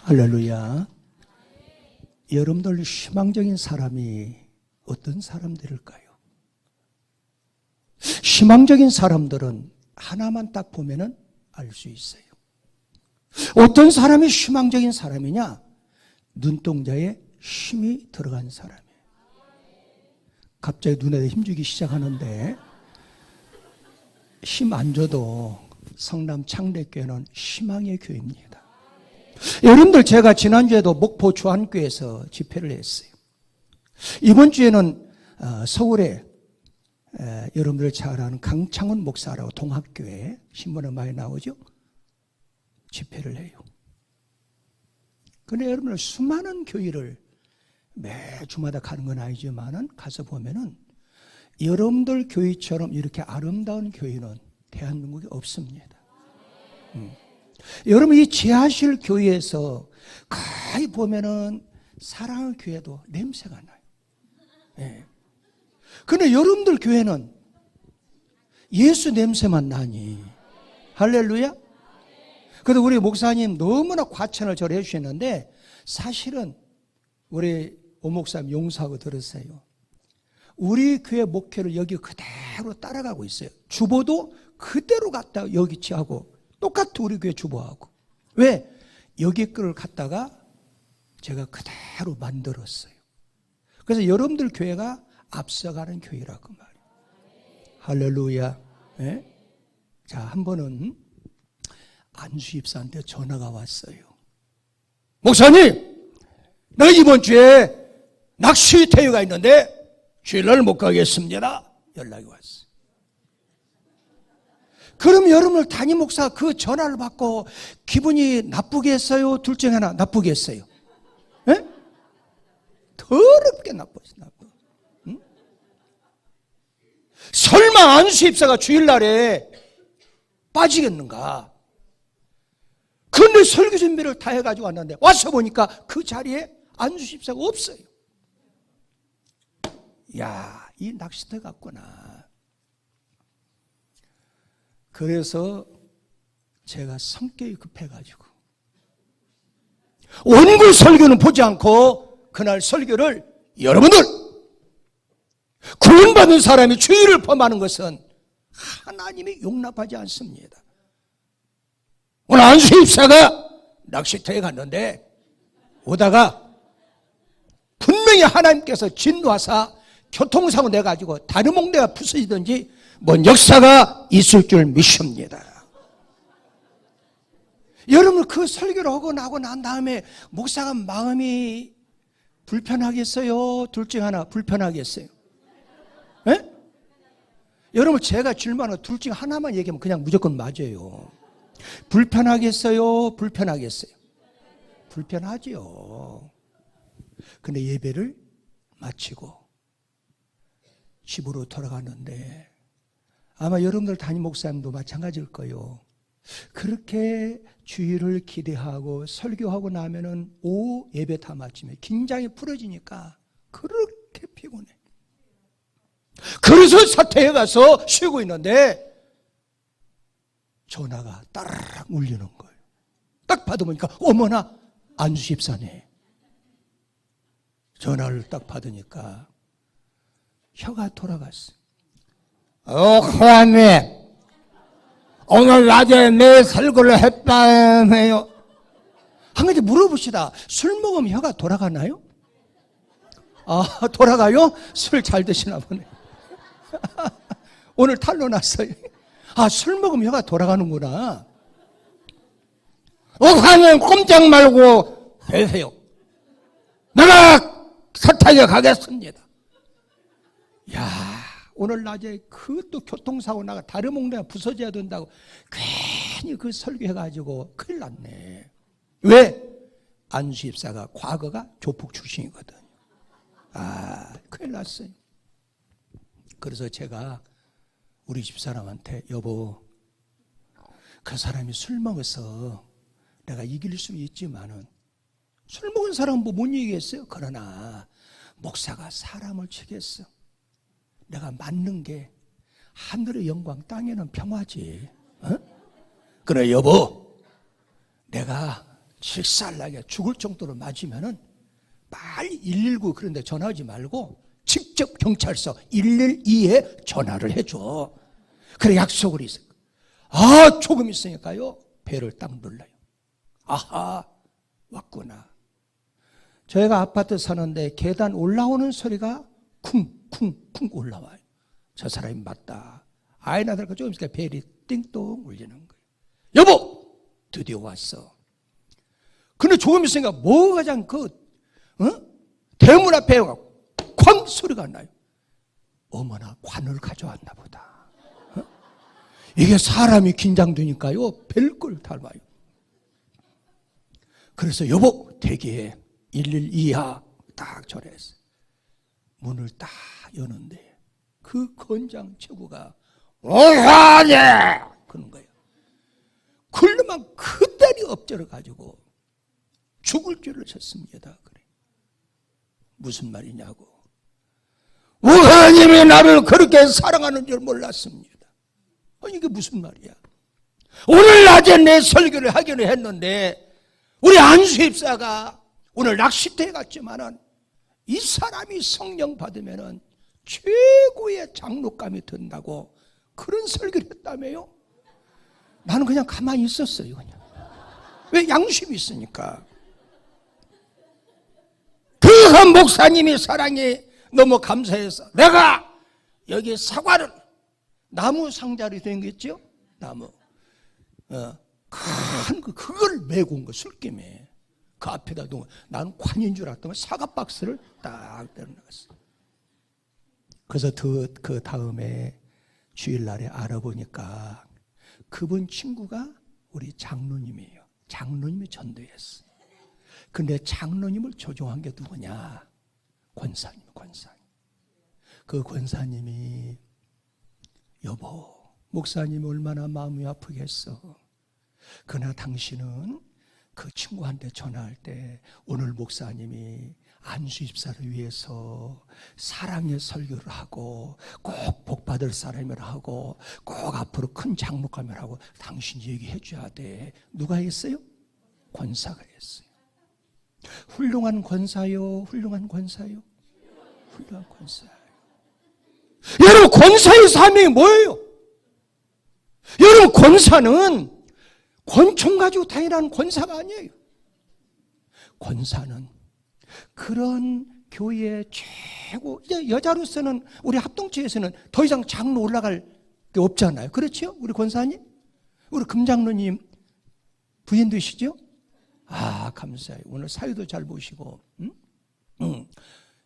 할렐루야. 여러분들 희망적인 사람이 어떤 사람들일까요? 희망적인 사람들은 하나만 딱 보면은 알 수 있어요. 어떤 사람이 희망적인 사람이냐? 눈동자에 힘이 들어간 사람이에요. 갑자기 눈에 힘주기 시작하는데 힘 안 줘도 성남 창대교회는 희망의 교회입니다. 여러분들 제가 지난주에도 목포 주한교회에서 집회를 했어요. 이번 주에는 서울에 여러분들 잘 아는 강창훈 목사라고 동학교회 신문에 많이 나오죠. 집회를 해요. 그런데 여러분들 수많은 교회를 매주마다 가는 건 아니지만은 가서 보면은 여러분들 교회처럼 이렇게 아름다운 교회는 대한민국에 없습니다. 여러분 이 지하실 교회에서 거의 보면은 사랑의 교회도 냄새가 나요. 네. 근데 여러분들 교회는 예수 냄새만 나니. 할렐루야. 그래도 우리 목사님 너무나 과찬을 저를 해주셨는데 사실은 우리 오 목사님 용서하고 들으세요. 우리 교회 목회를 여기 그대로 따라가고 있어요. 주보도 그대로 갖다 여기 치하고 똑같은 우리 교회 주보하고. 왜? 여기 거를 갖다가 제가 그대로 만들었어요. 그래서 여러분들 교회가 앞서가는 교회라고 말이에요. 할렐루야. 네? 자, 한 번은 안수 집사한테 전화가 왔어요. 목사님, 나 이번 주에 낚시 대회가 있는데 주일날 못 가겠습니다. 연락이 왔어요. 그럼 여러분들 담임 목사가 그 전화를 받고 기분이 나쁘겠어요? 둘 중에 하나 나쁘겠어요? 네? 더럽게 나쁘지. 응? 설마 안수 집사가 주일날에 빠지겠는가? 그런데 설교 준비를 다 해가지고 왔는데 와서 보니까 그 자리에 안수 집사가 없어요. 야, 이 낚시터 같구나. 그래서 제가 성격이 급해가지고 원고 설교는 보지 않고 그날 설교를 여러분들 구원받은 사람이 죄를 범하는 것은 하나님이 용납하지 않습니다. 오늘 안수 집사가 낚시터에 갔는데 오다가 분명히 하나님께서 진노하사 교통사고 내가지고 다른 몽대가 부서지든지 뭔 역사가 있을 줄 믿습니다. 여러분 그 설교를 하고 나고 난 다음에 목사가 마음이 불편하겠어요? 둘 중 하나 불편하겠어요? 네? 여러분 제가 질문하는 둘 중 하나만 얘기하면 그냥 무조건 맞아요. 불편하겠어요? 불편하겠어요? 불편하지요. 근데 예배를 마치고 집으로 돌아가는데 아마 여러분들 담임 목사님도 마찬가지일 거예요. 그렇게 주일을 기대하고 설교하고 나면은 오후 예배 다 마치면 긴장이 풀어지니까 그렇게 피곤해. 그래서 사택에 가서 쉬고 있는데 전화가 따라락 울리는 거예요. 딱 받아보니까 어머나 안수 집사네. 전화를 딱 받으니까 혀가 돌아갔어요. 하나님, 오늘 낮에 내 설교를 했다며요. 한 가지 물어봅시다. 술 먹으면 혀가 돌아가나요? 아, 돌아가요? 술 잘 드시나 보네. 오늘 탈로 났어요. 아, 술 먹으면 혀가 돌아가는구나. 하나님 꼼짝 말고 하세요. 내가 사택에 가겠습니다. 야, 오늘 낮에 그 또 교통사고 나가 다른 몽내가 부서져야 된다고 괜히 그 설교해가지고 큰일 났네. 왜? 안수 집사가 과거가 조폭 출신이거든. 아, 큰일 났어요. 그래서 제가 우리 집사람한테 여보, 그 사람이 술 먹어서 내가 이길 수 있지만은 술 먹은 사람은 뭐 못 이기겠어요? 그러나 목사가 사람을 치겠어. 내가 맞는 게 하늘의 영광 땅에는 평화지. 어? 그래 여보, 내가 칠살나게 죽을 정도로 맞으면은 빨리 119 그런 데 전화하지 말고 직접 경찰서 112에 전화를 해줘. 그래 약속을 있어. 아, 조금 있으니까요 배를 딱 눌러요. 아하, 왔구나. 저희가 아파트 사는데 계단 올라오는 소리가 쿵쿵쿵 올라와요. 저 사람이 맞다. 아이 나들까 조금 있으니까 벨이 띵동 울리는 거예요. 여보, 드디어 왔어. 근데 조금 있으니까 뭐가 가장 대문 앞에 쾅 소리가 나요. 어머나 관을 가져왔나 보다. 이게 사람이 긴장되니까요 벨걸 닮아요. 그래서 여보 대기해. 112야 딱 전화했어요. 문을 딱 여는데 그 건장 최구가 오하네 그런 거예요. 그러면 그대로 엎드려 가지고 죽을 줄을 쳤습니다. 그래. 무슨 말이냐고. 우하님이 나를 그렇게 사랑하는 줄 몰랐습니다. 아니 이게 무슨 말이야. 오늘 낮에 내 설교를 하기로 했는데 우리 안수 집사가 오늘 낚시터에 갔지만은 이 사람이 성령 받으면은 최고의 장로감이 든다고 그런 설교를 했다며요. 나는 그냥 가만히 있었어요. 그냥. 왜? 양심이 있으니까. 그 한 목사님이 사랑이 너무 감사해서 내가 여기 사과를 나무 상자로 된 거 있죠? 나무. 큰 그걸 메고 온 거 술김에 그 앞에다 놓은 나는 관인 줄 알았더니 사과 박스를 딱 내려놨어. 그래서 그 다음에 주일날에 알아보니까 그분 친구가 우리 장로님이에요. 장로님이 전도했어. 근데 장로님을 조종한 게 누구냐? 권사님. 그 권사님이 여보, 목사님이 얼마나 마음이 아프겠어. 그러나 당신은 그 친구한테 전화할 때 오늘 목사님이 안수 집사를 위해서 사랑의 설교를 하고 꼭 복받을 사람을 하고 꼭 앞으로 큰 장목감을 하고 당신이 얘기해 줘야 돼. 누가 했어요? 권사가 했어요. 훌륭한 권사요. 훌륭한 권사요. 훌륭한 권사요. 여러분 권사의 사명이 뭐예요? 여러분 권사는 권총 가지고 다니라는 권사가 아니에요. 권사는 그런 교회의 최고, 이제 여자로서는 우리 합동체에서는 더 이상 장로 올라갈 게 없잖아요. 그렇죠? 우리 권사님? 우리 금장로님 부인 되시죠? 아, 감사해요. 오늘 사유도 잘 보시고.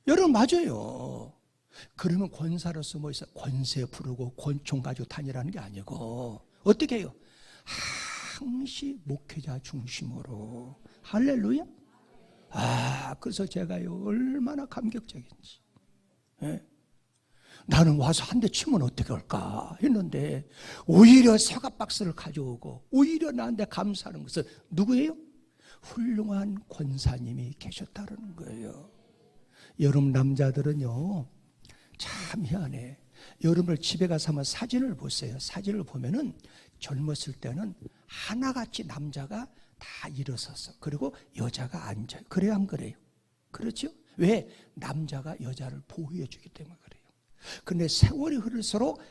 여러분 맞아요. 그러면 권사로서 뭐 있어? 권세 부르고 권총 가지고 다니라는 게 아니고 어떻게 해요? 항시 목회자 중심으로. 할렐루야. 아, 그래서 제가요 얼마나 감격적인지. 예? 나는 와서 한 대 치면 어떻게 할까 했는데 오히려 사과 박스를 가져오고 오히려 나한테 감사하는 것은 누구예요? 훌륭한 권사님이 계셨다는 거예요. 여러분 남자들은요 참 희한해. 여러분을 집에 가서 한번 사진을 보세요. 사진을 보면은 젊었을 때는 하나같이 남자가 다 일어서서 그리고 여자가 앉아요. 그래요 안 그래요? 그렇죠? 왜? 남자가 여자를 보호해 주기 때문에 그래요. 근데 세월이 흐를수록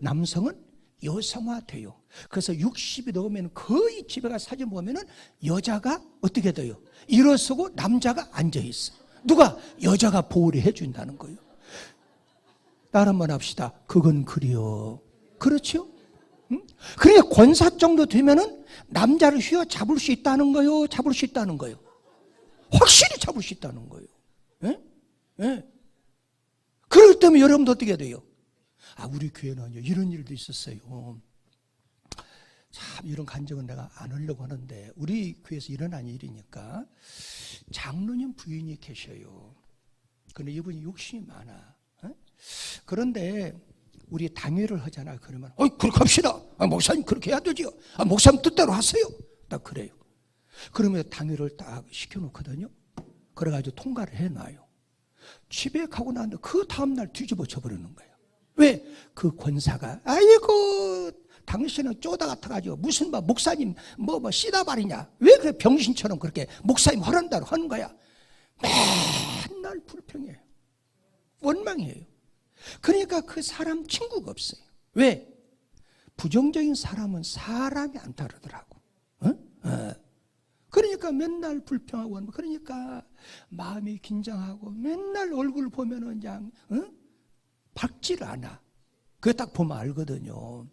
남성은 여성화돼요. 그래서 60이 넘으면 거의 집에 가서 사진 보면은 여자가 어떻게 돼요? 일어서고 남자가 앉아있어. 누가? 여자가 보호를 해준다는 거예요. 따라 한번 합시다. 그건 그리워. 그렇죠? 응? 그러니까 권사 정도 되면은 남자를 휘어잡을 수 있다는 거예요? 잡을 수 있다는 거예요? 확실히 잡을 수 있다는 거예요. 예? 예. 그렇기 때문에 여러분도 어떻게 돼요? 아, 우리 교회는요, 이런 일도 있었어요. 참, 이런 간증은 내가 안 하려고 하는데, 우리 교회에서 일어난 일이니까, 장로님 부인이 계셔요. 근데 이분이 욕심이 많아. 그런데, 우리 당회를 하잖아. 그러면, 그렇게 합시다. 목사님 그렇게 해야 되죠. 목사님 뜻대로 하세요. 딱 그래요. 그러면 당회를 딱 시켜놓거든요. 그래가지고 통과를 해놔요. 집에 가고 나는데 그 다음날 뒤집어 쳐버리는 거예요. 왜? 그 권사가 아이고 당신은 쪼다 같아가지고 무슨 목사님 씨다발이냐? 왜 그래 병신처럼 그렇게 목사님 허란다로 하는 거야? 맨날 불평해요. 원망해요. 그러니까 그 사람 친구가 없어요. 왜? 부정적인 사람은 사람이 안 따르더라고. 그러니까 맨날 불평하고, 그러니까 마음이 긴장하고, 맨날 얼굴 보면은 그냥 밝지를 않아. 그거 딱 보면 알거든요.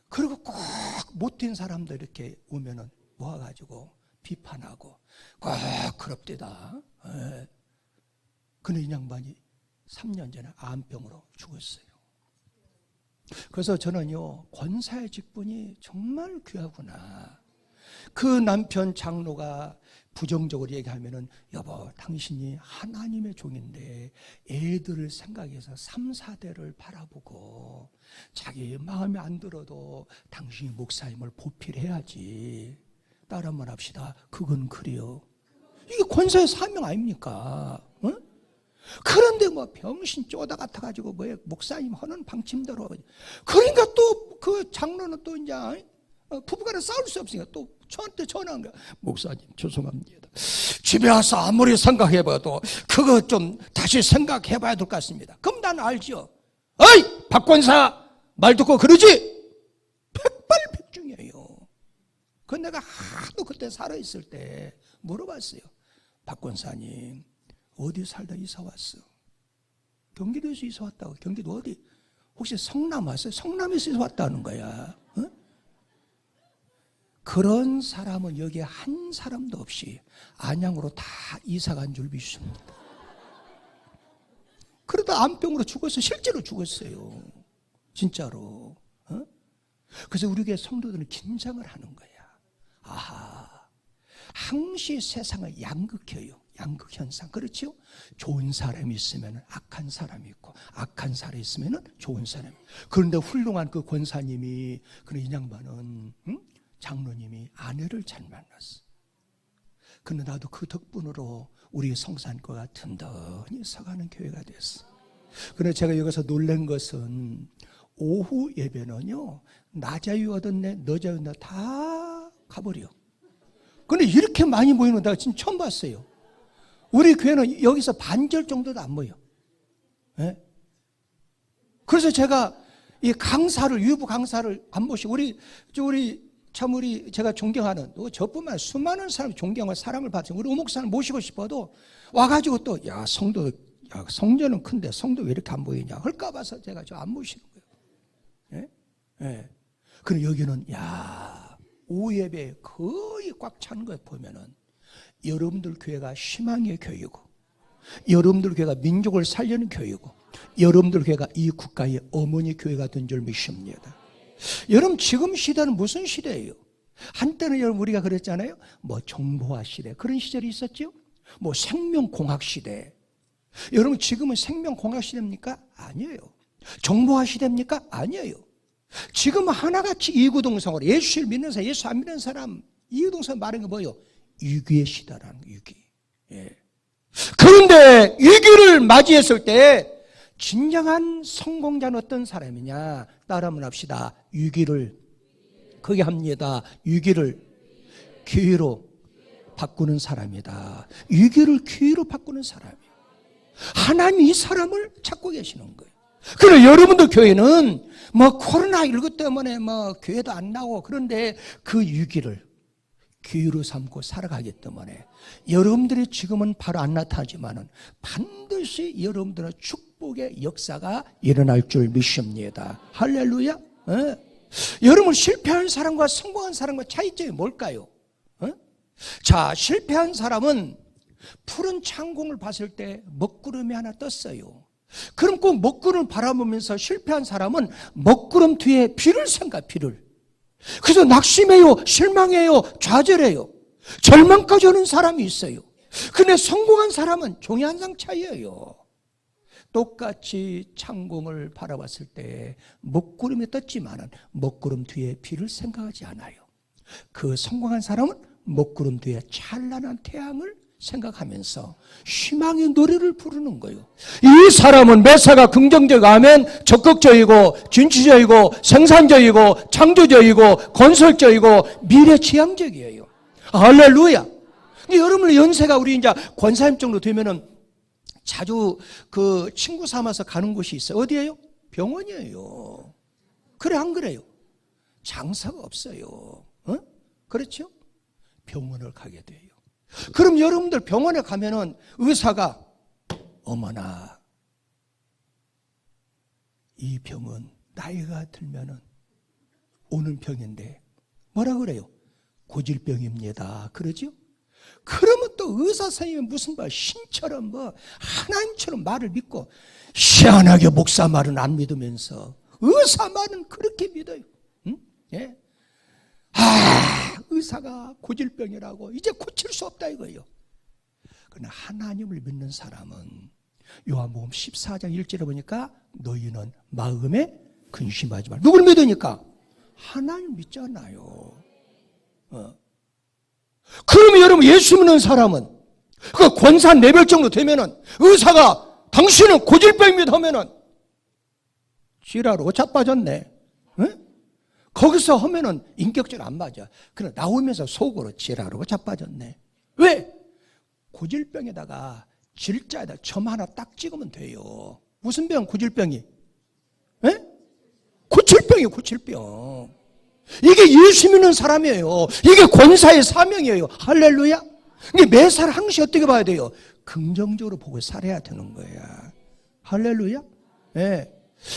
그리고 꼭 못된 사람들 이렇게 오면은 모아가지고 비판하고 꼭 그럽대다. 근데 이 양반이 3년 전에 암병으로 죽었어요. 그래서 저는요, 권사의 직분이 정말 귀하구나. 그 남편 장로가 부정적으로 얘기하면은, 여보, 당신이 하나님의 종인데 애들을 생각해서 3, 4대를 바라보고 자기 마음에 안 들어도 당신이 목사님을 보필해야지. 따라 한번 합시다. 그건 그래요. 이게 권사의 사명 아닙니까? 그런데 병신 쪼다 같아가지고 목사님 하는 방침대로. 그러니까 또 그 장로는 또 이제 부부간에 싸울 수 없으니까 또 저한테 전화한 거야. 목사님 죄송합니다. 집에 와서 아무리 생각해봐도 그거 좀 다시 생각해봐야 될 것 같습니다. 그럼 난 알죠. 어이 박권사 말 듣고 그러지? 백발백중이에요. 그 내가 하도 그때 살아있을 때 물어봤어요. 박권사님 어디 살다 이사 왔어? 경기도에서 이사 왔다고. 경기도 어디? 혹시 성남 왔어요? 성남에서 이사 왔다는 거야. 그런 사람은 여기에 한 사람도 없이 안양으로 다 이사 간 줄 믿습니다. 그러다 암병으로 죽었어요. 실제로 죽었어요. 진짜로. 그래서 우리 교회 성도들은 긴장을 하는 거야. 아하, 항시 세상을 양극해요. 양극현상. 그렇죠? 좋은 사람이 있으면 악한 사람이 있고 악한 사람이 있으면 좋은 사람이. 그런데 훌륭한 그 권사님이, 그런 이 양반은 장로님이 아내를 잘 만났어. 그런데 나도 그 덕분으로 우리 성산교가 든든히 서가는 교회가 됐어. 그런데 제가 여기서 놀란 것은 오후 예배는요, 낮자유 얻었네 늦자유 얻었네 다 가버려. 그런데 이렇게 많이 모이는 내가 지금 처음 봤어요. 우리 교회는 여기서 반절 정도도 안 모여. 네? 그래서 제가 이 강사를, 유부 강사를 안 모시고, 제가 존경하는, 저뿐만 아니라 수많은 사람이 존경하고 사랑을 받죠. 우리 오목사를 모시고 싶어도 와가지고 또, 성전은 큰데 성도 왜 이렇게 안 보이냐 할까 봐서 제가 안 모시는 거예요. 예? 예. 그리고 여기는, 오후 예배 거의 꽉 찬 거 보면은, 여러분들 교회가 희망의 교회고, 여러분들 교회가 민족을 살리는 교회고, 여러분들 교회가 이 국가의 어머니 교회가 된 줄 믿습니다. 여러분 지금 시대는 무슨 시대예요? 한때는 여러분 우리가 그랬잖아요. 정보화 시대 그런 시절이 있었죠. 생명공학 시대. 여러분 지금은 생명공학 시대입니까? 아니에요. 정보화 시대입니까? 아니에요. 지금은 하나같이 이구동성으로 예수를 믿는 사람, 예수 안 믿는 사람 이구동성 말하는 게 뭐예요? 위기의 시대라는 거, 위기. 예. 그런데 위기를 맞이했을 때 진정한 성공자는 어떤 사람이냐? 따라 한번 합시다. 위기를, 그게 합니다. 위기를 기회로 바꾸는 사람이다. 위기를 기회로 바꾸는 사람이에요. 하나님이 이 사람을 찾고 계시는 거예요. 그래, 여러분들 교회는 코로나19 때문에 교회도 안 나오고, 그런데 그 위기를 기회로 삼고 살아가기 때문에 여러분들이 지금은 바로 안 나타나지만은 반드시 여러분들의 축복의 역사가 일어날 줄 믿습니다. 할렐루야. 여러분 실패한 사람과 성공한 사람과 차이점이 뭘까요? 자, 실패한 사람은 푸른 창공을 봤을 때 먹구름이 하나 떴어요. 그럼 꼭 먹구름을 바라보면서 실패한 사람은 먹구름 뒤에 비를 생각, 비를. 그래서 낙심해요, 실망해요, 좌절해요. 절망까지 오는 사람이 있어요. 근데 성공한 사람은 종이 한 장 차이예요. 똑같이 창공을 바라봤을 때 먹구름이 떴지만은 먹구름 뒤에 비를 생각하지 않아요. 그 성공한 사람은 먹구름 뒤에 찬란한 태양을 생각하면서 희망의 노래를 부르는 거예요. 이 사람은 매사가 긍정적 하면 적극적이고 진취적이고 생산적이고 창조적이고 건설적이고 미래지향적이에요. 할렐루야. 여러분 연세가 우리 이제 권사님 정도 되면은 자주 그 친구 삼아서 가는 곳이 있어요. 어디예요? 병원이에요. 그래 안 그래요? 장사가 없어요. 어? 그렇죠? 병원을 가게 돼요. 그럼 여러분들 병원에 가면은 의사가 어머나 이 병은 나이가 들면은 오는 병인데 뭐라 그래요? 고질병입니다. 그러죠? 그러면 또 의사 선생님이 무슨 말 신처럼 뭐 하나님처럼 말을 믿고 희한하게 목사 말은 안 믿으면서 의사 말은 그렇게 믿어요. 응? 예? 의사가 고질병이라고 이제 고칠 수 없다 이거예요. 그러나 하나님을 믿는 사람은 요한복음 14장 1절에 보니까 너희는 마음에 근심하지 말라. 누굴 믿으니까? 하나님 믿잖아요. 그러면 여러분 예수 믿는 사람은 그 권사 레벨 정도 되면은 의사가 당신은 고질병입니다 하면은 지랄로 자빠졌네. 응? 거기서 하면은 인격적으로 안 맞아. 그러나 나오면서 속으로 지랄로 자빠졌네. 왜? 고질병에다가 질자에다 점 하나 딱 찍으면 돼요. 무슨 병? 고질병이? 에? 고질병이에요. 고질병. 이게 예수 믿는 사람이에요. 이게 권사의 사명이에요. 할렐루야. 이게 매사를 항시 어떻게 봐야 돼요? 긍정적으로 보고 살아야 되는 거야. 할렐루야. 예.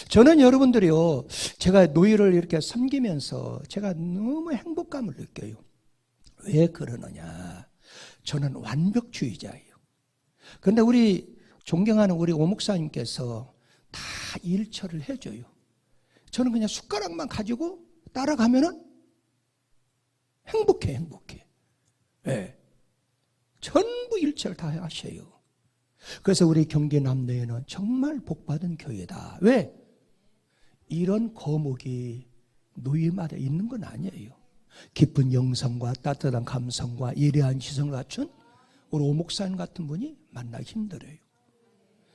저는 여러분들이요, 제가 노예를 이렇게 섬기면서 제가 너무 행복감을 느껴요. 왜 그러느냐? 저는 완벽주의자예요. 그런데 우리 존경하는 우리 오 목사님께서 다 일처를 해줘요. 저는 그냥 숟가락만 가지고 따라가면은 행복해. 네. 전부 일처를 다 하셔요. 그래서 우리 경기 남녀에는 정말 복받은 교회다. 왜? 이런 거목이 노예마다 있는 건 아니에요. 깊은 영성과 따뜻한 감성과 예리한 지성을 갖춘 우리 오 목사님 같은 분이 만나기 힘들어요.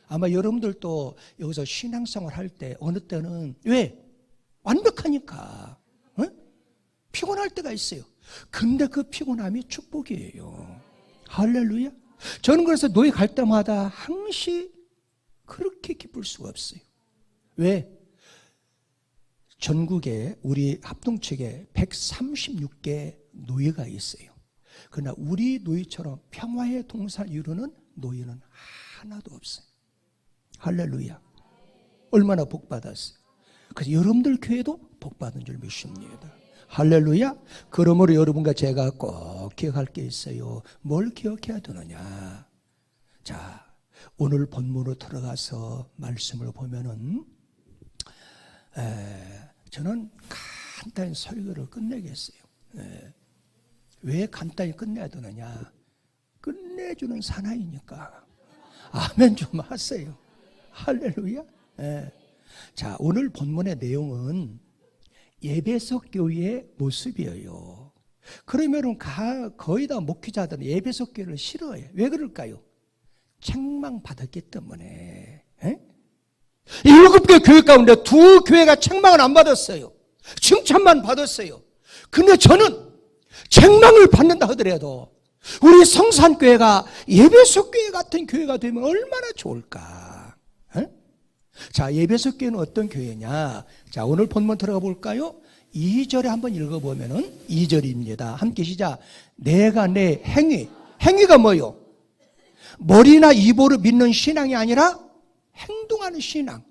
아마 여러분들도 여기서 신앙생활 할 때 어느 때는 왜? 완벽하니까 피곤할 때가 있어요. 근데 그 피곤함이 축복이에요. 할렐루야. 저는 그래서 노예 갈 때마다 항시 그렇게 기쁠 수가 없어요. 왜? 전국에 우리 합동측에 136개 노예가 있어요. 그러나 우리 노예처럼 평화의 동산을 이루는 노예는 하나도 없어요. 할렐루야. 얼마나 복받았어요. 그래서 여러분들 교회도 복받은 줄 믿습니다. 할렐루야. 그러므로 여러분과 제가 꼭 기억할 게 있어요. 뭘 기억해야 되느냐? 자, 오늘 본문으로 들어가서 말씀을 보면은 저는 간단히 설교를 끝내겠어요. 왜 간단히 끝내야 되느냐? 끝내주는 사나이니까. 아멘 좀 하세요. 할렐루야. 자, 오늘 본문의 내용은 에베소 교회의 모습이에요. 그러면 거의 다 목회자들은 에베소 교회를 싫어해요. 왜 그럴까요? 책망받았기 때문에. 7개 교회 가운데 2교회가 책망을 안 받았어요. 칭찬만 받았어요. 근데 저는 책망을 받는다 하더라도 우리 성산교회가 에베소 교회 같은 교회가 되면 얼마나 좋을까. 자, 에베소 교회는 어떤 교회냐? 자, 오늘 본문 들어가 볼까요? 2절에 한번 읽어보면은 2절입니다. 함께 시작. 내가 내 행위가 뭐요? 머리나 입으로 믿는 신앙이 아니라 행동하는 신앙.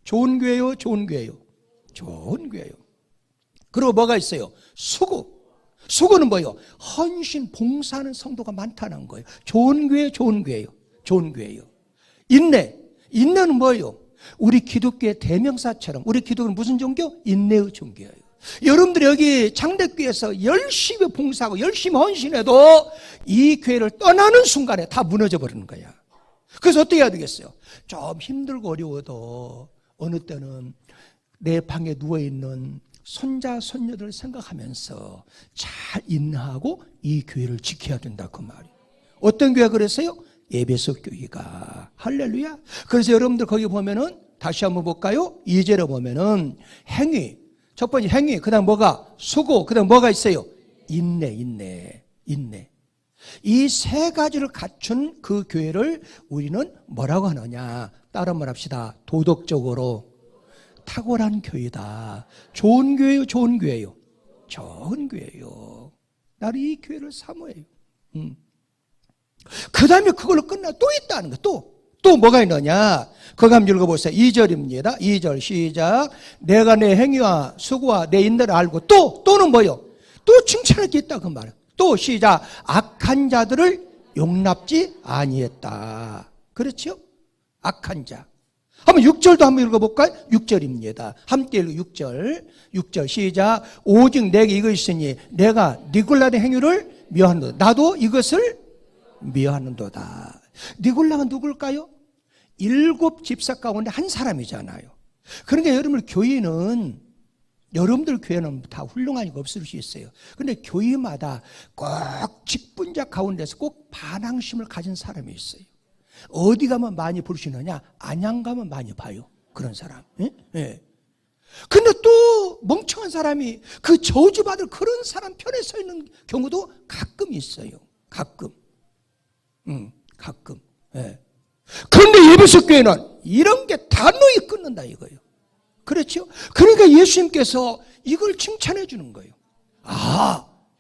좋은 교회요? 좋은 교회요? 좋은 교회요. 그리고 뭐가 있어요? 수고는 뭐예요? 헌신, 봉사하는 성도가 많다는 거예요. 좋은 교회, 좋은 교회요. 좋은 교회요. 인내는 뭐예요? 우리 기독교의 대명사처럼 우리 기독교는 무슨 종교? 인내의 종교예요. 여러분들이 여기 장대교회에서 열심히 봉사하고 열심히 헌신해도 이 교회를 떠나는 순간에 다 무너져 버리는 거야. 그래서 어떻게 해야 되겠어요? 좀 힘들고 어려워도 어느 때는 내 방에 누워있는 손자 손녀들을 생각하면서 잘 인내하고 이 교회를 지켜야 된다 그 말이에요. 어떤 교회가 그랬어요? 에베소 교회가. 할렐루야. 그래서 여러분들 거기 보면은 다시 한번 볼까요? 2절에 보면은 행위. 첫 번째 행위. 그 다음 뭐가? 수고. 그 다음 뭐가 있어요? 인내. 이 세 가지를 갖춘 그 교회를 우리는 뭐라고 하느냐? 따라 말합시다. 도덕적으로 탁월한 교회다. 좋은 교회요, 좋은 교회요. 좋은 교회요. 나는 이 교회를 사모해요. 그 다음에 그걸로 끝나 또 있다는 거야. 또 뭐가 있느냐? 그거 한번 읽어보세요. 2절입니다. 2절 시작. 내가 내 행위와 수고와 내 인내를 알고 또는 뭐요? 또 칭찬할 게 있다 그 말이에요. 또 시작. 악한 자들을 용납지 아니했다. 그렇죠? 악한 자. 한번 6절도 한번 읽어볼까요? 6절입니다. 함께 읽어 6절 시작. 오직 내게 이거 있으니 내가 니골라의 행위를 미워하는도다. 나도 이것을 미워하는도다. 니골라가 누굴까요? 7 집사 가운데 한 사람이잖아요. 그러니까 여러분들 교회는 다 훌륭하니까 없을 수 있어요. 그런데 교회마다 꼭 직분자 가운데서 꼭 반항심을 가진 사람이 있어요. 어디 가면 많이 부르시느냐? 안양 가면 많이 봐요. 그런 사람. 예. 근데 또 멍청한 사람이 그 저주받을 그런 사람 편에 서 있는 경우도 가끔 있어요. 가끔. 예. 그런데 에베소 교회는 이런 게 단호히 끊는다 이거예요. 그렇죠? 그러니까 예수님께서 이걸 칭찬해 주는 거예요.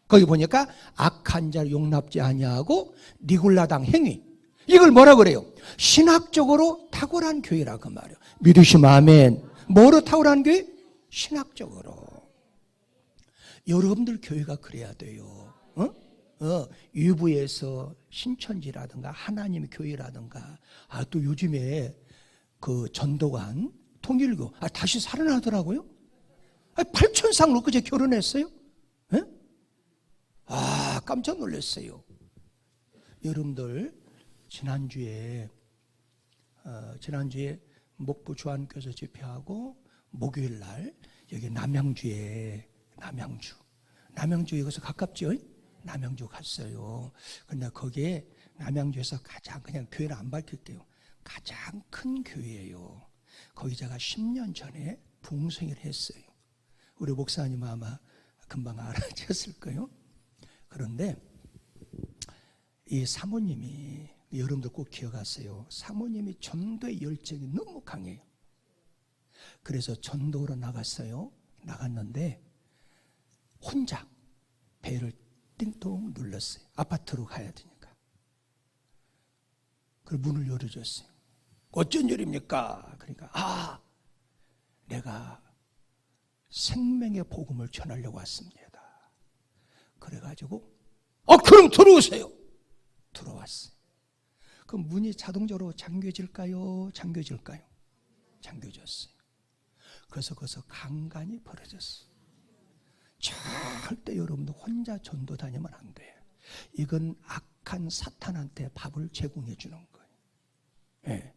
거기 보니까 악한 자를 용납지 아니하고 니골라당 행위. 이걸 뭐라 그래요? 신학적으로 탁월한 교회라고 말이에요. 믿으시면 아멘. 뭐로 탁월한 교회? 신학적으로. 여러분들 교회가 그래야 돼요. 유부에서 신천지라든가 하나님의 교회라든가 또 요즘에 그 전도관 통일교 다시 살아나더라고요. 8천상 엊그제 결혼했어요. 예? 깜짝 놀랐어요. 여러분들 지난주에 목포 주안교에서 집회하고 목요일 날 여기 남양주 여기서 가깝죠? 남양주 갔어요. 근데 거기에 남양주에서 가장 그냥 교회를 안 밝힐게요. 가장 큰 교회예요. 거기 제가 10년 전에 부흥성회를 했어요. 우리 목사님 아마 금방 알아채셨을 거예요. 그런데 이 사모님이 여러분들 꼭 기억하세요. 사모님이 전도의 열정이 너무 강해요. 그래서 전도로 나갔어요. 나갔는데 혼자 배를 띵동 눌렀어요. 아파트로 가야 되니까. 그리고 문을 열어줬어요. 어쩐 일입니까? 그러니까 내가 생명의 복음을 전하려고 왔습니다. 그래가지고 그럼 들어오세요. 들어왔어요. 그럼 문이 자동적으로 잠겨질까요? 잠겨졌어요. 그래서 거기서 강간이 벌어졌어요. 절대 여러분들 혼자 전도 다니면 안 돼요. 이건 악한 사탄한테 밥을 제공해 주는 거예요. 예.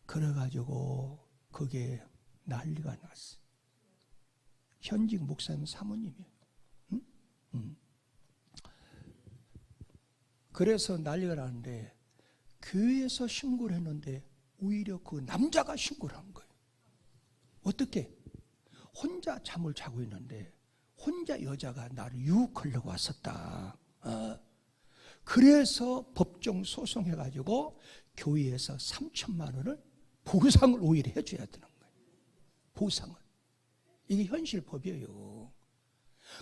그래가지고 그게 난리가 났어요. 현직 목사님 사모님이에요. 그래서 난리가 나는데 교회에서 신고를 했는데 오히려 그 남자가 신고를 한 거예요. 어떻게? 혼자 잠을 자고 있는데 혼자 여자가 나를 유혹하려고 왔었다. 그래서 법정 소송해가지고 교회에서 3천만 원을 보상을 오히려 해줘야 되는 거예요. 보상을. 이게 현실법이에요.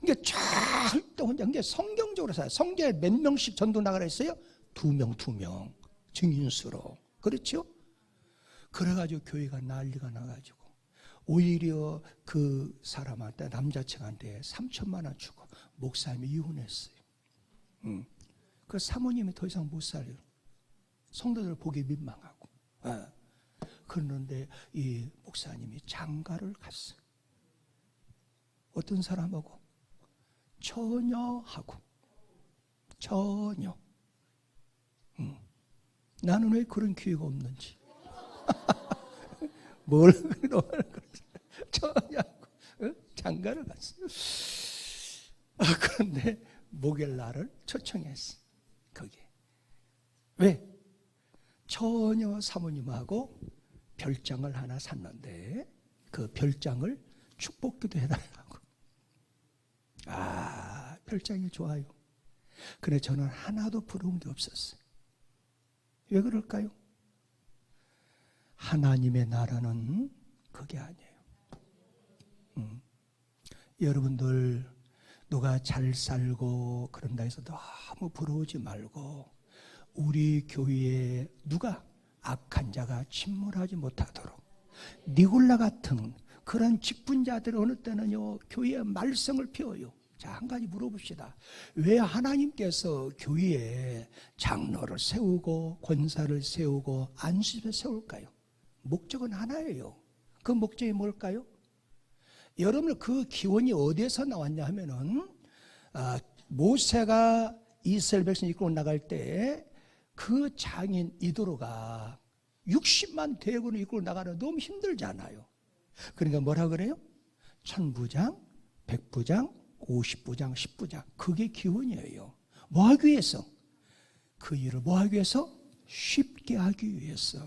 그러니까 절대 혼자. 그러니까 성경적으로 살아요. 성경에 몇 명씩 전도 나가라 했어요? 2명. 증인수로. 그렇죠? 그래가지고 교회가 난리가 나가지고 오히려 그 사람한테 남자친구한테 3천만 원 주고 목사님이 이혼했어요. 그 사모님이 더 이상 못 살아요. 성도들 보기 민망하고. 그런데 이 목사님이 장가를 갔어요. 어떤 사람하고? 처녀하고. 나는 왜 그런 기회가 없는지. 뭘 처녀하고 장가를 갔어요. 그런데 목요일 날을 초청했어. 거기에. 왜? 처녀 사모님하고 별장을 하나 샀는데 그 별장을 축복기도 해달라고. 아, 별장이 좋아요. 근데 저는 하나도 부러운 게 없었어요. 왜 그럴까요? 하나님의 나라는 그게 아니에요. 여러분들 누가 잘 살고 그런다 해서 너무 부러우지 말고 우리 교회에 누가 악한 자가 침몰하지 못하도록 니골라 같은 그런 직분자들 어느 때는요 교회에 말썽을 피워요. 자, 한 가지 물어봅시다. 왜 하나님께서 교회에 장로를 세우고 권사를 세우고 안수를 세울까요? 목적은 하나예요. 그 목적이 뭘까요? 여러분 그 기원이 어디에서 나왔냐 하면은 모세가 이스라엘 백성 이끌고 나갈 때 그 장인 이도로가 60만 대군을 이끌고 나가는 너무 힘들잖아요. 그러니까 뭐라 그래요? 천부장, 백부장, 50부장, 10부장. 그게 기원이에요. 뭐 하기 위해서? 그 일을 뭐 하기 위해서? 쉽게 하기 위해서.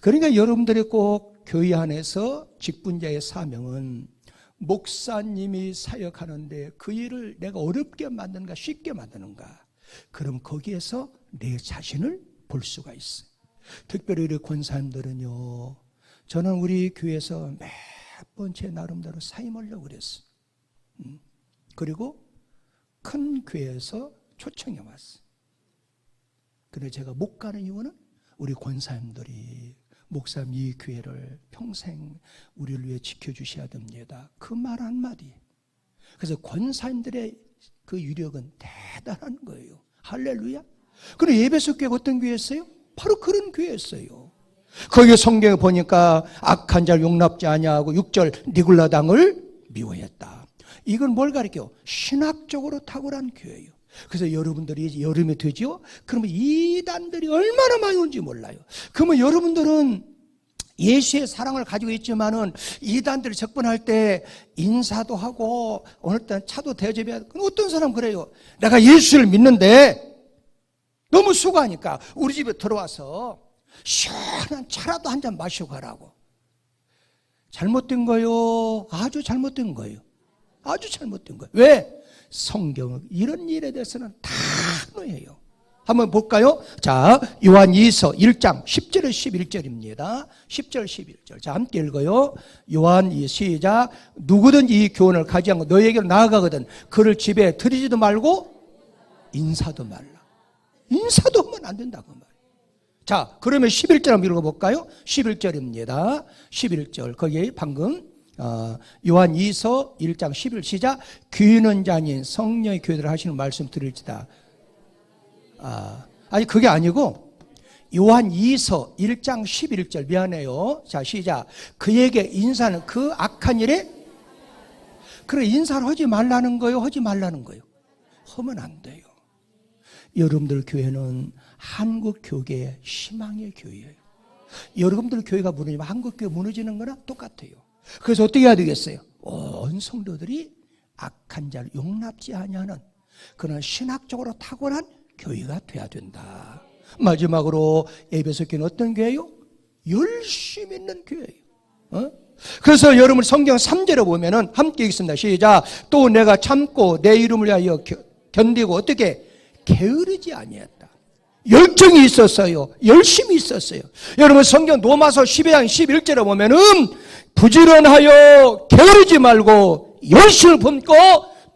그러니까 여러분들이 꼭 교회 안에서 직분자의 사명은 목사님이 사역하는데 그 일을 내가 어렵게 만드는가 쉽게 만드는가. 그럼 거기에서 내 자신을 볼 수가 있어요. 특별히 우리 권사님들은요, 저는 우리 교회에서 몇 번 제 나름대로 사임하려고 그랬어요. 그리고 큰 교회에서 초청해 왔어요. 근데 제가 못 가는 이유는 우리 권사님들이 목사님 이 교회를 평생 우리를 위해 지켜주셔야 됩니다. 그 말 한마디. 그래서 권사님들의 그 유력은 대단한 거예요. 할렐루야. 그리고 예배소 교회가 어떤 교회였어요? 바로 그런 교회였어요. 거기에 성경에 보니까 악한 자를 용납지 아니하고 6절 니골라당을 미워했다. 이건 뭘 가리켜요? 신학적으로 탁월한 교회예요. 그래서 여러분들이 이제 여름이 되죠? 그러면 이단들이 얼마나 많이 온지 몰라요. 그러면 여러분들은 예수의 사랑을 가지고 있지만은 이단들을 접근할 때 인사도 하고 어느 때는 차도 대접해야 돼. 어떤 사람 그래요. 내가 예수를 믿는데 너무 수고하니까 우리 집에 들어와서 시원한 차라도 한 잔 마시고 가라고. 잘못된 거예요. 아주 잘못된 거예요. 아주 잘못된 거예요. 왜? 성경은 이런 일에 대해서는 다 노예요. 한번 볼까요? 자, 요한 2서 1장 10절에 11절입니다. 10절 11절. 자, 함께 읽어요. 요한 2 시작. 누구든지 이 교훈을 가지 않고 너에게로 나아가거든 그를 집에 들이지도 말고 인사도 말라. 인사도 하면 안 된다고 말이에요. 자, 그러면 11절 한번 읽어볼까요? 11절입니다. 11절. 거기에 방금 요한 2서 1장 11 시작. 귀는 자닌 성령의 교회를 하시는 말씀 드릴지다. 아니 그게 아니고 요한 2서 1장 11절 미안해요. 자, 시작. 그에게 인사는 그 악한 일에 그래 인사를 하지 말라는 거예요? 하지 말라는 거예요? 하면 안 돼요. 여러분들 교회는 한국 교계의 희망의 교회예요. 여러분들 교회가 무너지면 한국 교회 무너지는 거나 똑같아요. 그래서 어떻게 해야 되겠어요? 온 성도들이 악한 자를 용납지 아니하는 그런 신학적으로 탁월한 교회가 돼야 된다. 마지막으로 에베소 교회는 어떤 교회예요? 열심히 있는 교회예요. 그래서 여러분 성경 3절에 보면은 함께 읽습니다. 시작. 또 내가 참고 내 이름을 위하여 견디고 어떻게 게으르지 아니했다. 열정이 있었어요. 열심히 있었어요. 여러분 성경 로마서 12장 11절에 보면은 부지런하여 게으르지 말고 열심을 품고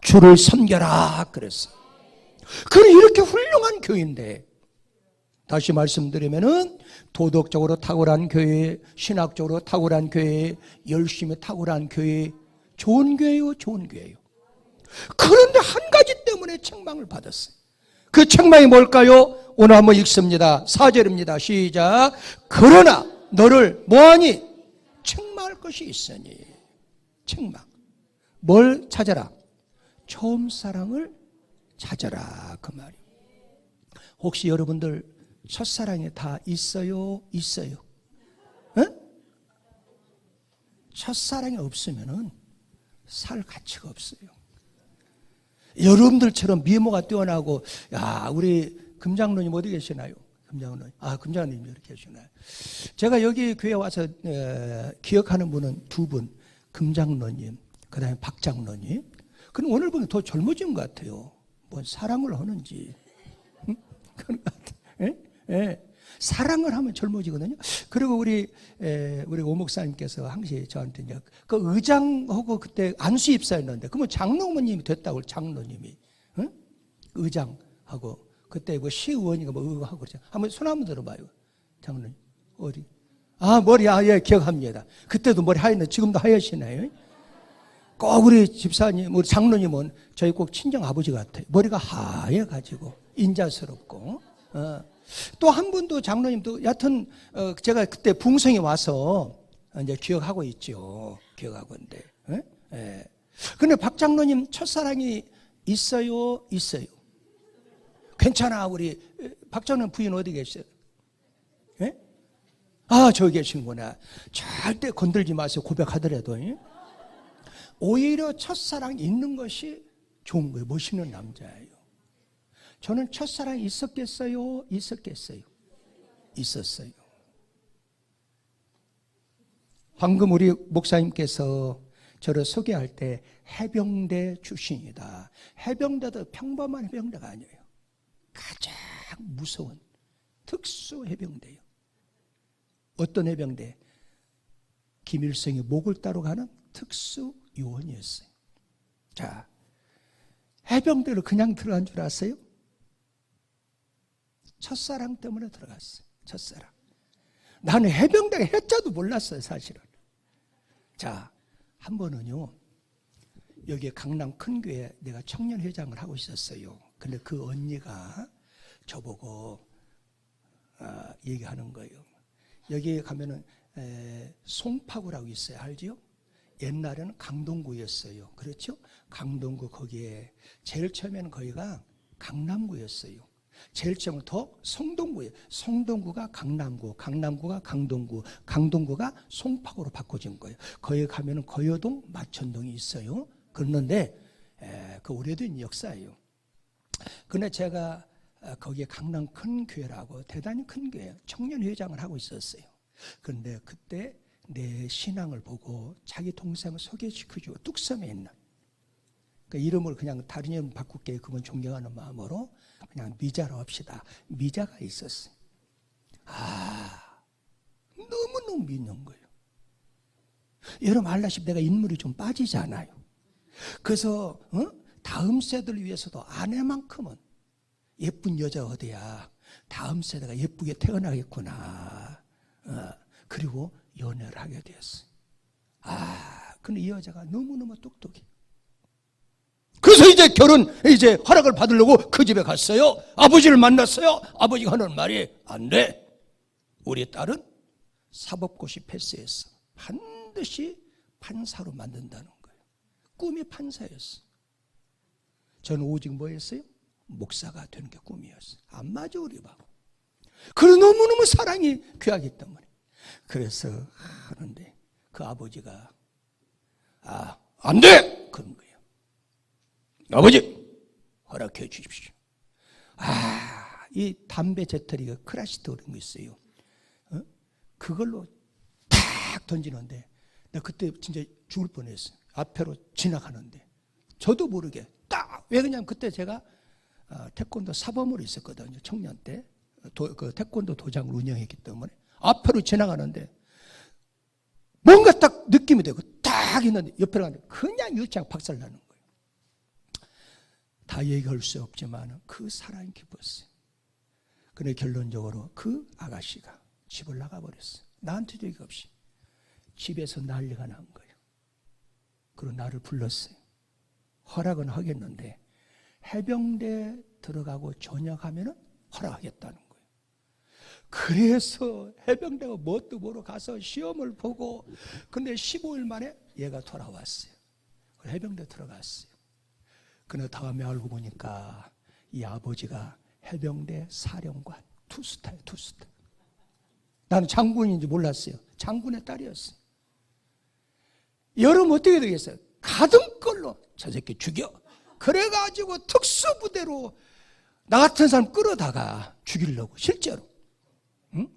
주를 섬겨라 그랬어요. 그래 이렇게 훌륭한 교회인데 다시 말씀드리면은 도덕적으로 탁월한 교회, 신학적으로 탁월한 교회, 열심히 탁월한 교회, 좋은 교회요, 좋은 교회요. 그런데 한 가지 때문에 책망을 받았어요. 그 책망이 뭘까요? 오늘 한번 읽습니다. 4절입니다. 시작. 그러나 너를 뭐하니? 책망할 것이 있으니. 책망. 뭘 찾아라? 처음 사랑을 찾아라 그 말이에요. 혹시 여러분들 첫사랑이 다 있어요? 있어요? 에? 첫사랑이 없으면은 살 가치가 없어요. 여러분들처럼 미모가 뛰어나고 야 우리 금장로님 어디 계시나요? 금장로님. 금장로님 여기 계시나요? 제가 여기 교회 와서 기억하는 분은 두 분. 금장로님, 그 다음에 박장로님. 그럼 오늘 보면 더 젊어진 것 같아요. 뭔 사랑을 하는지. 그런 것 같아요. 예? 사랑을 하면 젊어지거든요. 그리고 우리 오 목사님께서 항상 저한테 이제 그 의장하고 그때 안수 입사했는데, 그러면 장로님이 됐다고, 장로님이. 응? 의장하고. 그때 뭐 시의원인가 뭐 의하고 그러죠. 한번 손 한번 들어봐요. 장로님. 어디? 머리, 예, 기억합니다. 그때도 머리 하였는데 지금도 하얘시나요? 꼭 우리 집사님, 우리 장로님은 저희 꼭 친정 아버지 같아요. 머리가 하얘가지고, 인자스럽고. 또 한 분도 장로님도, 여하튼, 제가 그때 붕성에 와서 이제 기억하고 있죠. 기억하고 있는데. 예. 근데 박 장로님 첫사랑이 있어요? 있어요. 괜찮아, 우리 박 장로님 부인 어디 계세요? 예? 저기 계시는구나. 절대 건들지 마세요, 고백하더라도. 오히려 첫사랑이 있는 것이 좋은 거예요. 멋있는 남자예요. 저는 첫사랑이 있었겠어요? 있었겠어요? 있었어요. 방금 우리 목사님께서 저를 소개할 때 해병대 출신이다. 해병대도 평범한 해병대가 아니에요. 가장 무서운 특수 해병대예요. 어떤 해병대? 김일성이 목을 따러 가는 특수 요원이었어요. 자, 해병대로 그냥 들어간 줄 아세요? 첫사랑 때문에 들어갔어요. 첫사랑. 나는 해병대가 해자도 몰랐어요, 사실은. 자, 한 번은요, 여기 강남 큰 교회에 내가 청년회장을 하고 있었어요. 근데 그 언니가 저보고 얘기하는 거예요. 여기 가면은 송파구라고 있어요. 알지요? 옛날에는 강동구였어요. 그렇죠? 강동구 거기에 제일 처음에는 거기가 강남구였어요. 제일 처음은 더 성동구예요. 성동구가 강남구, 강남구가 강동구, 강동구가 송파구로 바꿔진 거예요. 거기 가면은 거여동, 마천동이 있어요. 그런데 그 오래된 역사예요. 근데 제가 거기에 강남 큰 교회라고 대단히 큰 교회 청년회장을 하고 있었어요. 그런데 그때 내 신앙을 보고 자기 동생을 소개시켜주고 뚝섬에 있는 그 이름을 그냥 다른 이름 바꿀게, 그건 존경하는 마음으로 그냥 미자로 합시다. 미자가 있었어요. 너무너무 믿는 거예요. 여러분 알다시피 내가 인물이 좀 빠지잖아요. 그래서 다음 세대를 위해서도 아내만큼은 예쁜 여자 어디야, 다음 세대가 예쁘게 태어나겠구나. 그리고 연애를 하게 되었어요. 근데 이 여자가 너무너무 똑똑해. 그래서 이제 허락을 받으려고 그 집에 갔어요. 아버지를 만났어요. 아버지가 하는 말이 안 돼. 우리 딸은 사법고시 패스했어. 반드시 판사로 만든다는 거예요. 꿈이 판사였어. 저는 오직 뭐였어요? 목사가 되는 게 꿈이었어요. 안 맞아 우리 밥. 그래서 너무너무 사랑이 귀하기 때문에. 그래서 하는데 그 아버지가 안 돼! 그런 거예요. 아버지 허락해 주십시오. 이 담배 재떨이가 크라시트 그런 거 있어요. 그걸로 탁 던지는데 내가 그때 진짜 죽을 뻔했어요. 앞으로 지나가는데 저도 모르게 딱. 왜 그러냐면 그때 제가 태권도 사범으로 있었거든요. 청년 때 그 태권도 도장을 운영했기 때문에 앞으로 지나가는데 뭔가 딱 느낌이 되고 딱 있는데 옆에 가는데 그냥 유치장 박살나는 거예요. 다 얘기할 수 없지만 그 사랑이 깊었어요. 근데 결론적으로 그 아가씨가 집을 나가버렸어요. 나한테도 얘기 없이 집에서 난리가 난 거예요. 그리고 나를 불렀어요. 허락은 하겠는데 해병대 들어가고 전역하면은 허락하겠다는 거예요. 그래서 해병대가 뭣도 모르고 가서 시험을 보고 근데 15일 만에 얘가 돌아왔어요. 해병대 들어갔어요. 근데 다음에 알고 보니까 이 아버지가 해병대 사령관 투스타예요. 투스타. 나는 장군인지 몰랐어요. 장군의 딸이었어요. 여러분 어떻게 되겠어요? 가던 걸로 저 새끼 죽여. 그래가지고 특수부대로 나 같은 사람 끌어다가 죽이려고 실제로. 응?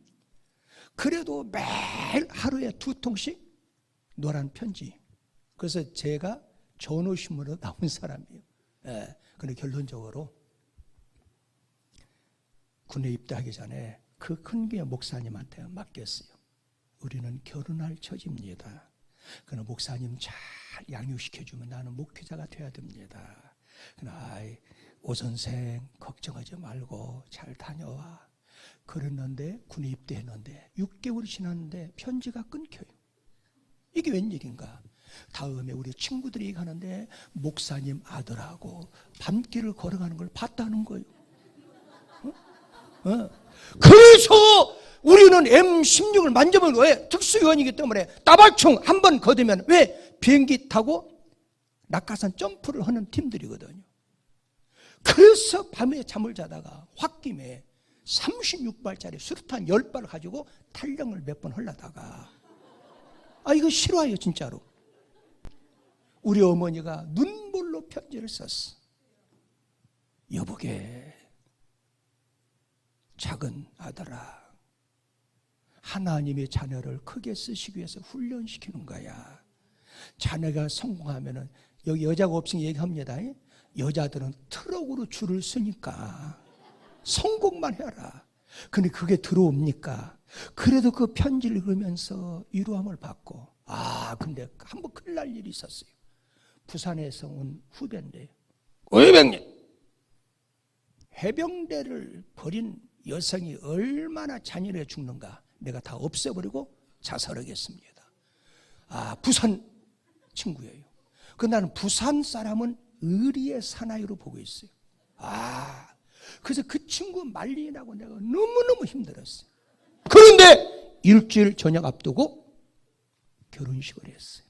그래도 매일 하루에 2통씩 노란 편지. 그래서 제가 전우신문으로 나온 사람이에요. 예. 근데 결론적으로 군에 입대하기 전에 그 큰 교회 목사님한테 맡겼어요. 우리는 결혼할 처지입니다. 그는 목사님 잘 양육시켜주면 나는 목회자가 돼야 됩니다. 아이, 오 선생 걱정하지 말고 잘 다녀와. 그랬는데 군에 입대했는데 6개월이 지났는데 편지가 끊겨요. 이게 웬일인가? 다음에 우리 친구들이 가는데 목사님 아들하고 밤길을 걸어가는 걸 봤다는 거예요. 그래서 우리는 M16을 만져보면 왜? 특수요원이기 때문에 따발총 한 번 거두면 왜? 비행기 타고 낙하산 점프를 하는 팀들이거든요. 그래서 밤에 잠을 자다가 홧김에 36발짜리 수류탄 10발을 가지고 탈령을 몇 번 하려다가 이거 실화예요 진짜로. 우리 어머니가 눈물로 편지를 썼어. 여보게 작은 아들아, 하나님의 자녀를 크게 쓰시기 위해서 훈련시키는 거야. 자녀가 성공하면은 여기 여자가 없으니 얘기합니다. 여자들은 트럭으로 줄을 서니까 성공만 해라. 근데 그게 들어옵니까? 그래도 그 편지를 읽으면서 위로함을 받고 근데 한번 큰일 날 일이 있었어요. 부산에서 온 후배인데 해병대 해병대를 버린 여성이 얼마나 잔인하게 죽는가 내가 다 없애버리고 자살하겠습니다. 부산 친구예요. 그 나는 부산 사람은 의리의 사나이로 보고 있어요. 그래서 그 친구 말리라고 내가 너무너무 힘들었어요. 그런데 일주일 저녁 앞두고 결혼식을 했어요.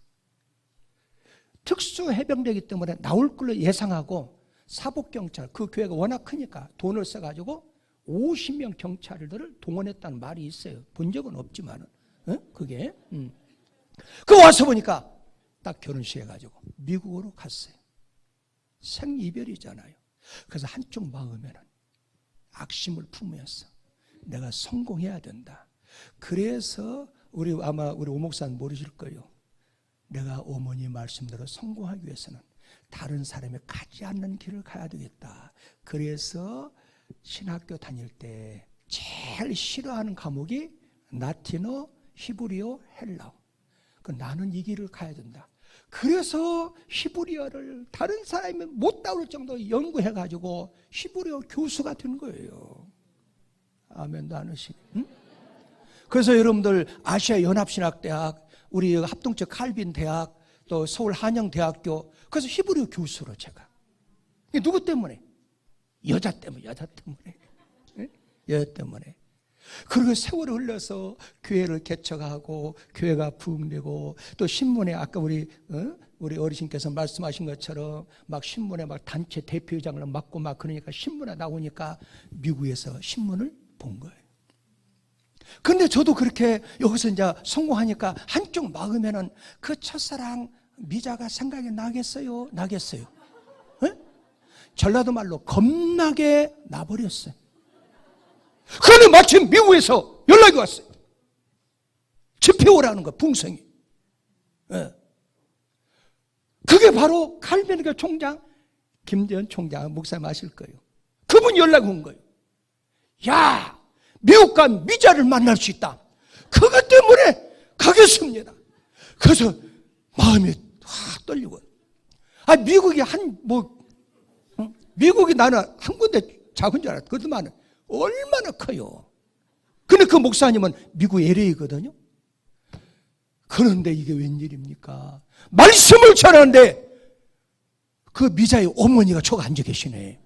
특수해병대이기 때문에 나올 걸로 예상하고 사복경찰, 그 교회가 워낙 크니까 돈을 써가지고 50명 경찰들을 동원했다는 말이 있어요. 본 적은 없지만은 그게 그 와서 보니까 딱 결혼식 해가지고 미국으로 갔어요. 생이별이잖아요. 그래서 한쪽 마음에는 악심을 품으면서 내가 성공해야 된다. 그래서 아마 우리 오 목사는 모르실 거예요. 내가 어머니 말씀대로 성공하기 위해서는 다른 사람이 가지 않는 길을 가야 되겠다. 그래서 신학교 다닐 때 제일 싫어하는 과목이 라틴어, 히브리어, 헬라어. 나는 이 길을 가야 된다. 그래서 히브리어를 다른 사람이 못 다룰 정도로 연구해가지고 히브리어 교수가 된 거예요. 아멘도 안 하시네. 응? 그래서 여러분들 아시아 연합신학대학, 우리 합동적 칼빈 대학, 또 서울 한영대학교, 그래서 히브리어 교수로 제가. 누구 때문에? 여자 때문에. 여자 때문에. 그리고 세월이 흘러서 교회를 개척하고 교회가 부흥되고 또 신문에 아까 우리 어르신께서 말씀하신 것처럼 막 신문에 막 단체 대표회장을 맡고 막 그러니까 신문에 나오니까 미국에서 신문을 본 거예요. 근데 저도 그렇게 여기서 이제 성공하니까 한쪽 마음에는 그 첫사랑 미자가 생각이 나겠어요? 나겠어요? 네? 전라도 말로 겁나게 나버렸어요. 그런데 마침 미국에서 연락이 왔어요. 집회 오라는 거, 풍성이. 네. 그게 바로 칼빈교 총장, 김재현 총장, 목사님 아실 거예요. 그분 연락이 온 거예요. 야, 미국 가면 미자를 만날 수 있다. 그것 때문에 가겠습니다. 그래서 마음이 확 떨리고. 미국이 미국이 나는 한 군데 작은 줄 알았어. 그렇지만 얼마나 커요. 근데 그 목사님은 미국 LA거든요. 그런데 이게 웬일입니까? 말씀을 전하는데 그 미자의 어머니가 저기 앉아 계시네.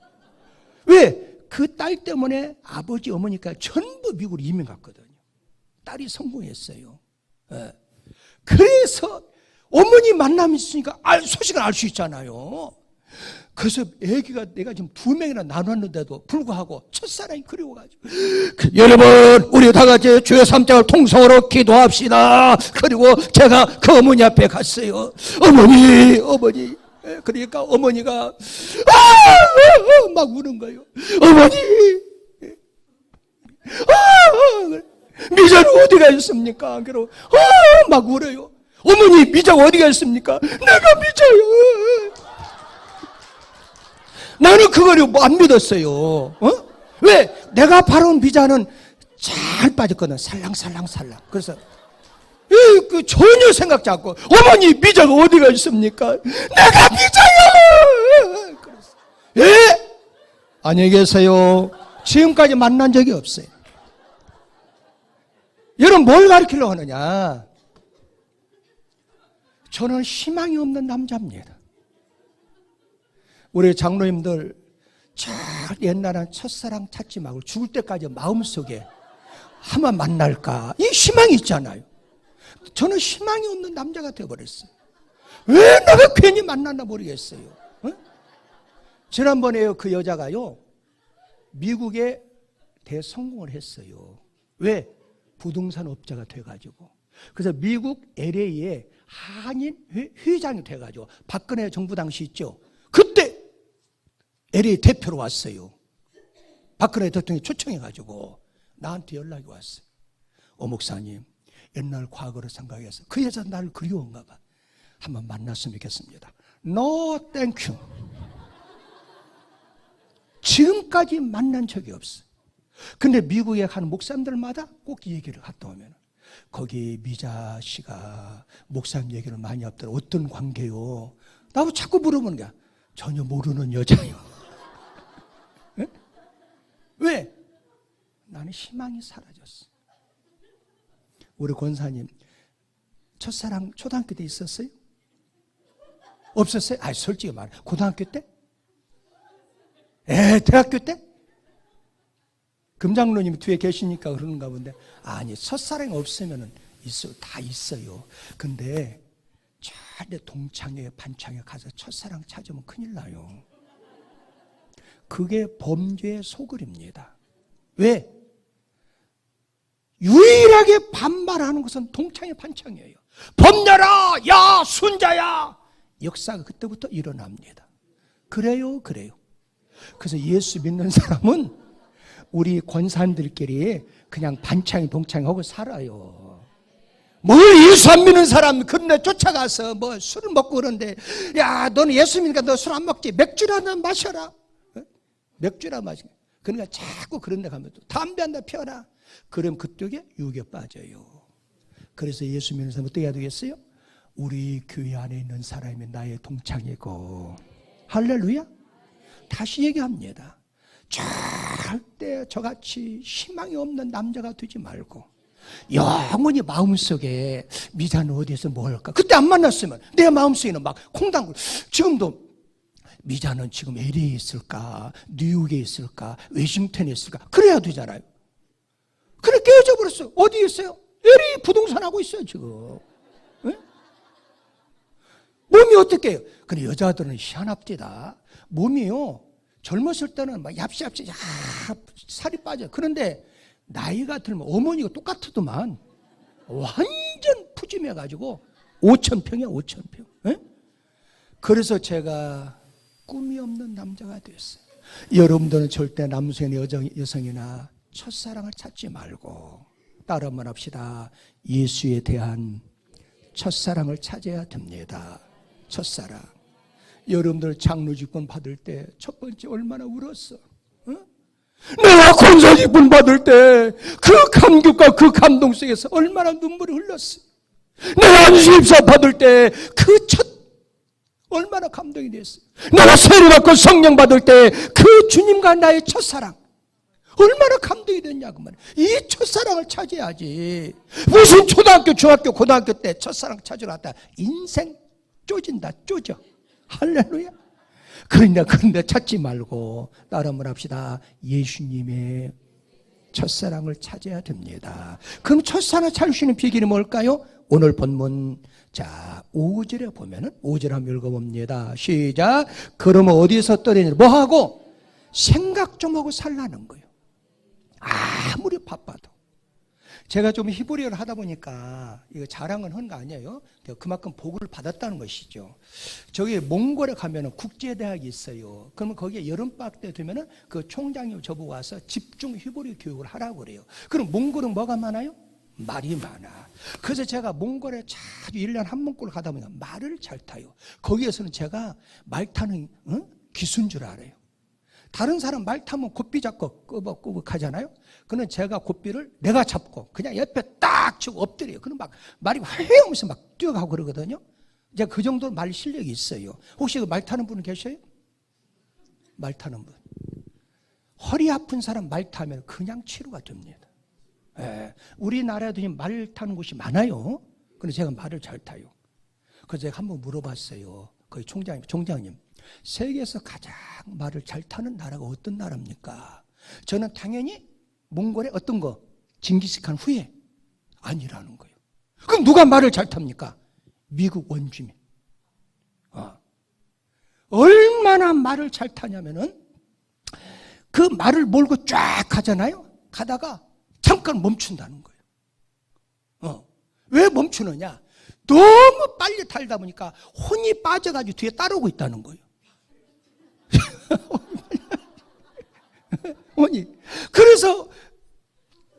왜? 그 딸 때문에 아버지 어머니가 전부 미국으로 이민 갔거든요. 딸이 성공했어요. 네. 그래서 어머니 만남이 있으니까 소식을 알 수 있잖아요. 그래서 애기가 내가 지금 2명이나 나눴는데도 불구하고 첫사랑이 그리워가지고 여러분 우리 다 같이 주의 3장을 통성으로 기도합시다. 그리고 제가 그 어머니 앞에 갔어요. 어머니 그러니까 어머니가 막 우는 거예요. 어머니, 미자는 어디가 있습니까? 그러고 막 울어요. 어머니, 미자가 어디가 있습니까? 내가 미자요. 나는 그걸 안 믿었어요. 왜? 내가 바라온 미자는 잘 빠졌거든. 살랑살랑살랑. 그래서 전혀 생각지 않고 어머니, 미자가 어디가 있습니까? 내가 미자요. 그래서 예? 안녕히 계세요. 지금까지 만난 적이 없어요. 여러분, 뭘 가르치려고 하느냐? 저는 희망이 없는 남자입니다. 우리 장로님들 잘 옛날엔 첫사랑 찾지 말고 죽을 때까지 마음속에 한번 만날까, 이 희망이 있잖아요. 저는 희망이 없는 남자가 되어버렸어요. 왜 내가 괜히 만났나 모르겠어요. 지난번에 그 여자가요, 미국에 대성공을 했어요. 왜? 부동산 업자가 돼가지고. 그래서 미국 LA에 한인 회장이 돼가지고, 박근혜 정부 당시 있죠. 그때 LA 대표로 왔어요. 박근혜 대통령이 초청해가지고 나한테 연락이 왔어요. 목사님, 옛날 과거를 생각해서 그 여자 나를 그리워한가 봐. 한번 만났으면 좋겠습니다. No, thank you. 지금까지 만난 적이 없어요. 근데 미국에 가는 목사님들마다 꼭 이 얘기를 갔다 오면, 거기 미자 씨가 목사님 얘기를 많이 하더라. 어떤 관계요? 나보고 자꾸 물어보는 거야. 전혀 모르는 여자요. 왜? 나는 희망이 사라졌어. 우리 권사님, 첫사랑 초등학교 때 있었어요? 없었어요? 솔직히 말해. 고등학교 때? 대학교 때? 금장로님이 뒤에 계시니까 그러는가 본데, 아니, 첫사랑이 없으면 다 있어요. 근데 절대 동창회, 반창회 가서 첫사랑 찾으면 큰일 나요. 그게 범죄의 소굴입니다. 왜? 유일하게 반발하는 것은 동창회, 반창회예요. 범녀라! 야, 순자야! 역사가 그때부터 일어납니다. 그래요. 그래서 예수 믿는 사람은 우리 권사님들끼리 그냥 반창회, 동창회 하고 살아요. 뭘 예수 안 믿는 사람 그런데 쫓아가서 뭐 술을 먹고 그러는데, 야, 너는 예수 믿으니까 너 술 안 먹지? 맥주라도 마셔라. 맥주라 마시고. 그러니까 자꾸 그런 데 가면 또 담배 한 대 피워라. 그럼 그쪽에 유혹에 빠져요. 그래서 예수 믿는 사람 어떻게 해야 되겠어요? 우리 교회 안에 있는 사람이 나의 동창이고. 할렐루야. 다시 얘기합니다. 절대 저같이 희망이 없는 남자가 되지 말고, 영원히 마음속에 미자는 어디에서 뭐 할까? 그때 안 만났으면 내 마음속에는 막 콩당글. 지금도 미자는 지금 LA에 있을까? 뉴욕에 있을까? 워싱턴에 있을까? 그래야 되잖아요. 그래, 깨어져 버렸어요. 어디에 있어요? LA 부동산 하고 있어요, 지금. 네? 몸이 어떻게 해요? 근데 여자들은 희한합디다. 몸이요, 젊었을 때는 막 얍시얍시 살이 빠져. 그런데 나이가 들면 어머니가 똑같더만 완전 푸짐해가지고 5,000평이야, 5,000평. 네? 그래서 제가 꿈이 없는 남자가 됐어요. 여러분들은 절대 남성이나 여성이나 첫사랑을 찾지 말고 따라 한번 합시다. 예수에 대한 첫사랑을 찾아야 됩니다. 첫사랑. 여러분들 장로직분 받을 때 첫 번째 얼마나 울었어? 내가 권사직분 받을 때 그 감격과 그 감동 속에서 얼마나 눈물을 흘렸어. 내가 안수입사 받을 때 그 첫 얼마나 감동이 됐어. 내가 세례받고 성령 받을 때 그 주님과 나의 첫사랑 얼마나 감동이 됐냐고 말이야. 이 첫사랑을 찾아야지. 무슨 초등학교, 중학교, 고등학교 때 첫사랑 찾으러 갔다 인생 쪼진다, 쪼져. 할렐루야. 그런데 찾지 말고 따라 한번 합시다. 예수님의 첫사랑을 찾아야 됩니다. 그럼 첫사랑 찾을 수 있는 비결이 뭘까요? 오늘 본문, 자, 5절에 보면은, 5절 한번 읽어봅니다. 시작. 그러면 어디서 떨어지냐? 뭐하고? 생각 좀 하고 살라는 거예요. 아무리 바빠도. 제가 좀 히브리어를 하다 보니까 이거 자랑은 한 거 아니에요. 그만큼 복을 받았다는 것이죠. 저기 몽골에 가면은 국제대학이 있어요. 그러면 거기에 여름방학 때 되면은 그 총장님 저보고 와서 집중 히브리 교육을 하라고 그래요. 그럼 몽골은 뭐가 많아요? 말이 많아. 그래서 제가 몽골에 자주 1년에 한 번꼴 가다 보니까 말을 잘 타요. 거기에서는 제가 말 타는 기수인 줄 알아요. 다른 사람 말 타면 고삐 잡고 끄벅끄벅 하잖아요. 그는 제가 고삐를 내가 잡고 그냥 옆에 딱 치고 엎드려요. 그럼 막 말이 헤엄면서 막 뛰어가고 그러거든요. 이제 그 정도 말 실력이 있어요. 혹시 그 말 타는 분 계셔요? 말 타는 분. 허리 아픈 사람 말 타면 그냥 치료가 됩니다. 예, 우리나라에도 말 타는 곳이 많아요. 그런데 제가 말을 잘 타요. 그래서 제가 한번 물어봤어요. 거기 총장님, 세계에서 가장 말을 잘 타는 나라가 어떤 나라입니까? 저는 당연히 몽골의 어떤 거 징기스칸 후에 아니라는 거예요. 그럼 누가 말을 잘 탑니까? 미국 원주민. 얼마나 말을 잘 타냐면은 그 말을 몰고 쫙 가잖아요. 가다가 잠깐 멈춘다는 거예요. 왜 멈추느냐? 너무 빨리 달다 보니까 혼이 빠져가지고 뒤에 따르고 있다는 거예요. 혼이. 그래서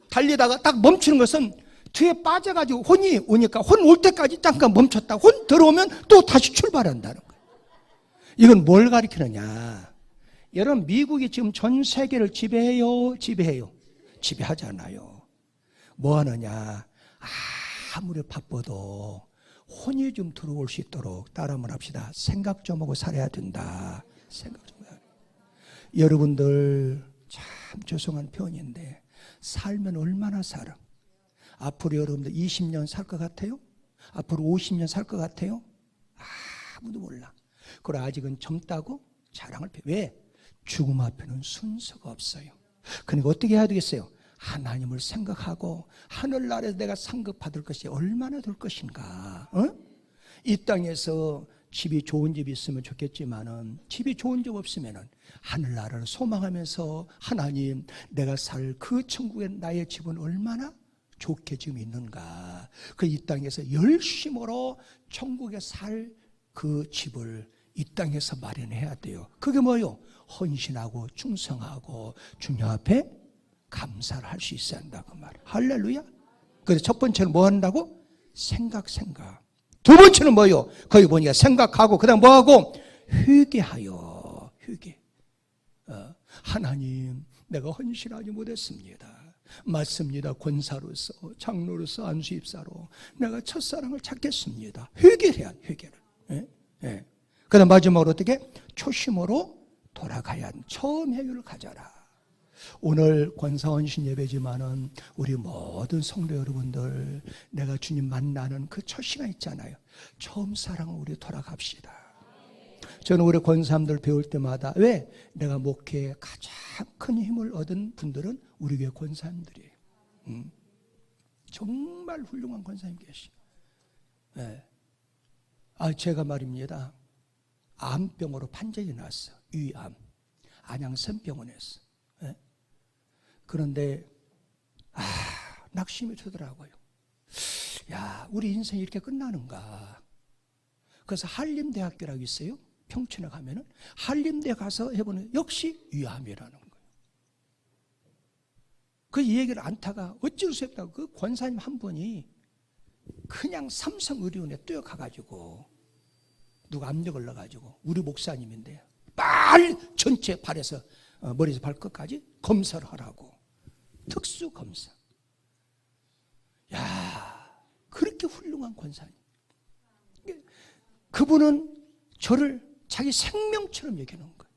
달리다가 딱 멈추는 것은 뒤에 빠져가지고 혼이 오니까 혼 올 때까지 잠깐 멈췄다. 혼 들어오면 또 다시 출발한다는 거예요. 이건 뭘 가리키느냐? 여러분, 미국이 지금 전 세계를 지배해요? 지배하잖아요. 뭐 하느냐? 아무리 바빠도 혼이 좀 들어올 수 있도록 따라 한번 합시다. 생각 좀 하고 살아야 된다. 생각 좀 해야 돼. 여러분들 참 죄송한 표현인데 살면 얼마나 살아? 앞으로 여러분들 20년 살 것 같아요? 앞으로 50년 살 것 같아요? 아무도 몰라. 그리고 아직은 젊다고 자랑을 펴. 왜? 죽음 앞에는 순서가 없어요. 그러니까 어떻게 해야 되겠어요? 하나님을 생각하고 하늘나라에서 내가 상급 받을 것이 얼마나 될 것인가. 이 땅에서 집이 좋은 집이 있으면 좋겠지만은 집이 좋은 집 없으면은 하늘나라를 소망하면서 하나님, 내가 살 그 천국의 나의 집은 얼마나 좋게 지금 있는가. 그 이 땅에서 열심으로 천국에 살 그 집을 이 땅에서 마련해야 돼요. 그게 뭐예요? 헌신하고 충성하고 주님 앞에 감사를 할 수 있어야 한다 그 말. 할렐루야. 그래서 첫 번째는 뭐 한다고? 생각. 두 번째는 뭐예요? 거기 보니까 생각하고 그다음 뭐하고? 회개하여. 회개. 하나님, 내가 헌신하지 못했습니다. 맞습니다. 권사로서, 장로로서, 안수입사로 내가 첫사랑을 찾겠습니다. 회개를. 예. 그다음 마지막으로 어떻게? 초심으로 돌아가야 한다. 처음 회개를 가져라. 오늘 권사헌신 예배지만은 우리 모든 성도 여러분들, 내가 주님 만나는 그 첫 시간 있잖아요. 처음 사랑을 우리 돌아갑시다. 저는 우리 권사님들 배울 때마다, 왜? 내가 목회에 가장 큰 힘을 얻은 분들은 우리 교회 권사님들이에요. 정말 훌륭한 권사님 계시죠. 네. 제가 말입니다. 암병으로 판정이 났어. 위암. 안양선병원에서. 네? 그런데 낙심이 들더라고요. 야, 우리 인생이 이렇게 끝나는가. 그래서 한림대학교라고 있어요. 평촌에 가면은 한림대 가서 해보는 역시 위암이라는 거예요. 그 얘기를 안타가 어쩔 수 없다고 그 권사님 한 분이 그냥 삼성의료원에 뛰어가가지고 누가 압력을 넣어가지고 우리 목사님인데 빨리 전체 발에서 머리에서 발끝까지 검사를 하라고. 특수 검사. 야, 그렇게 훌륭한 권사님. 그분은 저를 자기 생명처럼 여겨놓은 거예요.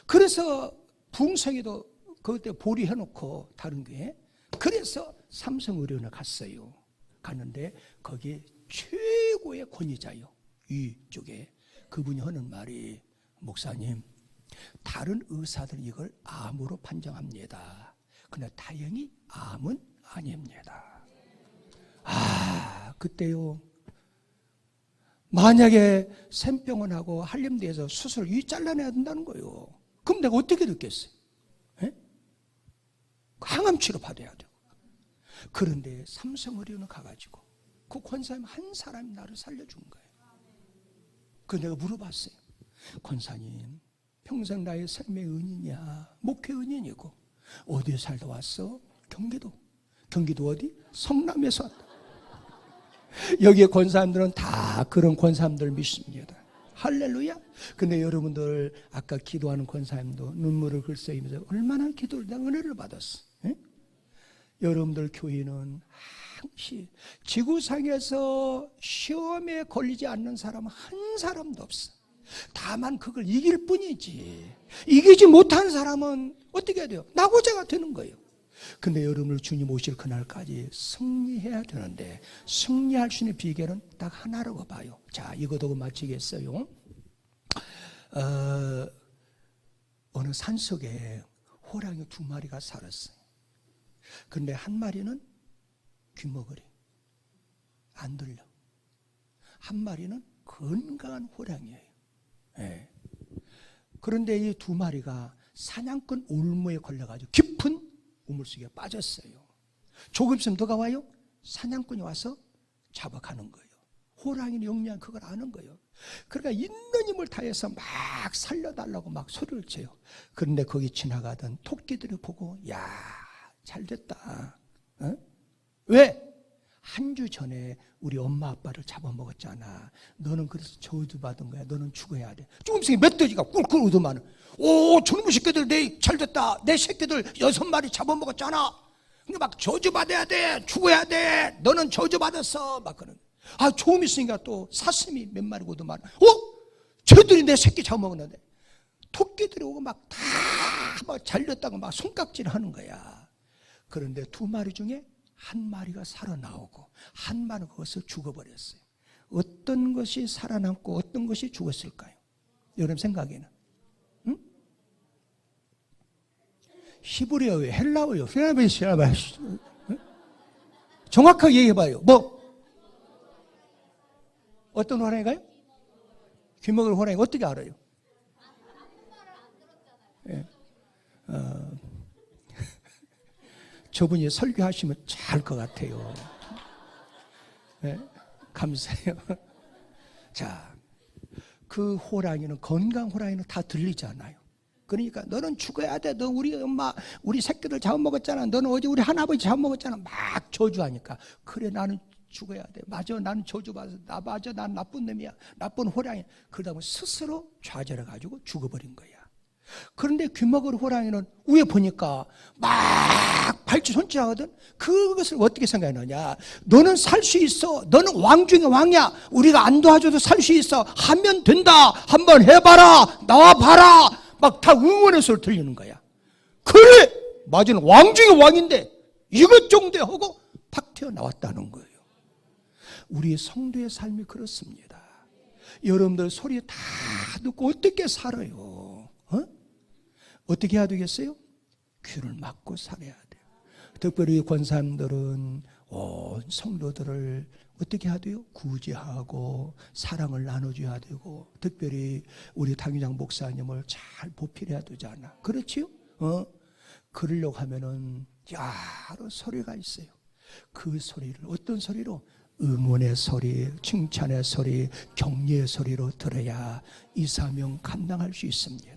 그래서 부흥성에도 그때 보리해놓고 다른 교회. 그래서 삼성의료원에 갔어요. 갔는데 거기 최고의 권위자요. 이쪽에 그분이 하는 말이, 목사님, 다른 의사들은 이걸 암으로 판정합니다. 그러나 다행히 암은 아닙니다. 그때요. 만약에 샘병원하고 한림대에서 수술 위 잘라내야 된다는 거예요. 그럼 내가 어떻게 듣겠어요? 항암 치료 받아야 돼요. 그런데 삼성의료는 가가지고 그 권사님 한 사람이 나를 살려준 거예요. 그 내가 물어봤어요. 권사님, 평생 나의 삶의 은인이야. 목회 은인이고. 어디에 살다 왔어? 경기도. 경기도 어디? 성남에서 왔다. 여기에 권사님들은 다 그런 권사님들 믿습니다. 할렐루야. 근데 여러분들 아까 기도하는 권사님도 눈물을 글썽이면서 얼마나 기도를 내가 은혜를 받았어. 에? 여러분들 교회는 항시 지구상에서 시험에 걸리지 않는 사람은 한 사람도 없어. 다만 그걸 이길 뿐이지. 이기지 못한 사람은 어떻게 해야 돼요? 낙오자가 되는 거예요. 근데 여러분을 주님 오실 그날까지 승리해야 되는데 승리할 수 있는 비결은 딱 하나라고 봐요. 자, 이거 두고 마치겠어요. 어느 산속에 호랑이 2마리가 살았어요. 근데 한 마리는 귀머거리 안 들려. 한 마리는 건강한 호랑이에요. 네. 그런데 이 2마리가 사냥꾼 올무에 걸려가지고 깊은 우물 속에 빠졌어요. 조금 있으면 누가 와요? 사냥꾼이 와서 잡아가는 거예요. 호랑이는 영리한 그걸 아는 거예요. 그러니까 있는 힘을 다해서 막 살려달라고 막 소리를 쳐요. 그런데 거기 지나가던 토끼들이 보고 야, 잘됐다. 어? 왜? 한 주 전에 우리 엄마 아빠를 잡아먹었잖아. 너는 그래서 저주받은 거야. 너는 죽어야 돼. 조금씩 멧돼지가 꿀꿀 웃으면 오, 저놈의 새끼들 내 잘됐다. 내 새끼들 6마리 잡아먹었잖아. 근데 막 저주받아야 돼. 죽어야 돼. 너는 저주받았어. 막 그런. 아, 조금 있으니까 또 사슴이 몇 마리 오더만 쟤들이 내 새끼 잡아먹었는데 토끼들이 오고 막 다 막 잘렸다고 막 손깍질 하는 거야. 그런데 2마리 중에 한 마리가 살아나오고 한 마리는 거기서 죽어버렸어요. 어떤 것이 살아남고 어떤 것이 죽었을까요? 여러분 생각에는? 응? 히브리어예요? 헬라어예요? 정확하게 얘기해봐요. 뭐? 어떤 호랑이가요? 귀먹을 호랑이 어떻게 알아요? 예. 저분이 설교하시면 잘 것 같아요. 네, 감사해요. 자, 그 호랑이는 건강 호랑이는 다 들리잖아요. 그러니까 너는 죽어야 돼. 너 우리 엄마 우리 새끼들 잡아먹었잖아. 너는 어제 우리 할아버지 잡아먹었잖아. 막 저주하니까 그래 나는 죽어야 돼. 맞아 나는 저주받았어. 맞아 난 나쁜 놈이야. 나쁜 호랑이. 그러다 보면 스스로 좌절해가지고 죽어버린 거야. 그런데 귀먹을 호랑이는 위에 보니까 막 발치 손질하거든. 그것을 어떻게 생각하느냐? 너는 살 수 있어. 너는 왕 중에 왕이야. 우리가 안 도와줘도 살 수 있어. 하면 된다. 한번 해봐라. 나와봐라. 막 다 응원의 소리 들리는 거야. 그래 맞은 왕 중에 왕인데 이것 정도 하고 팍 튀어나왔다는 거예요. 우리 성도의 삶이 그렇습니다. 여러분들 소리 다 듣고 어떻게 살아요? 어떻게 해야 되겠어요? 귀를 막고 살아야 돼요. 특별히 권사님들은 성도들을 어떻게 해야 돼요? 구제하고 사랑을 나눠줘야 되고 특별히 우리 당회장 목사님을 잘 보필해야 되잖아. 그렇지요? 그러려고 하면은 여러 소리가 있어요. 그 소리를 어떤 소리로? 응원의 소리, 칭찬의 소리, 격려의 소리로 들어야 이 사명 감당할 수 있습니다.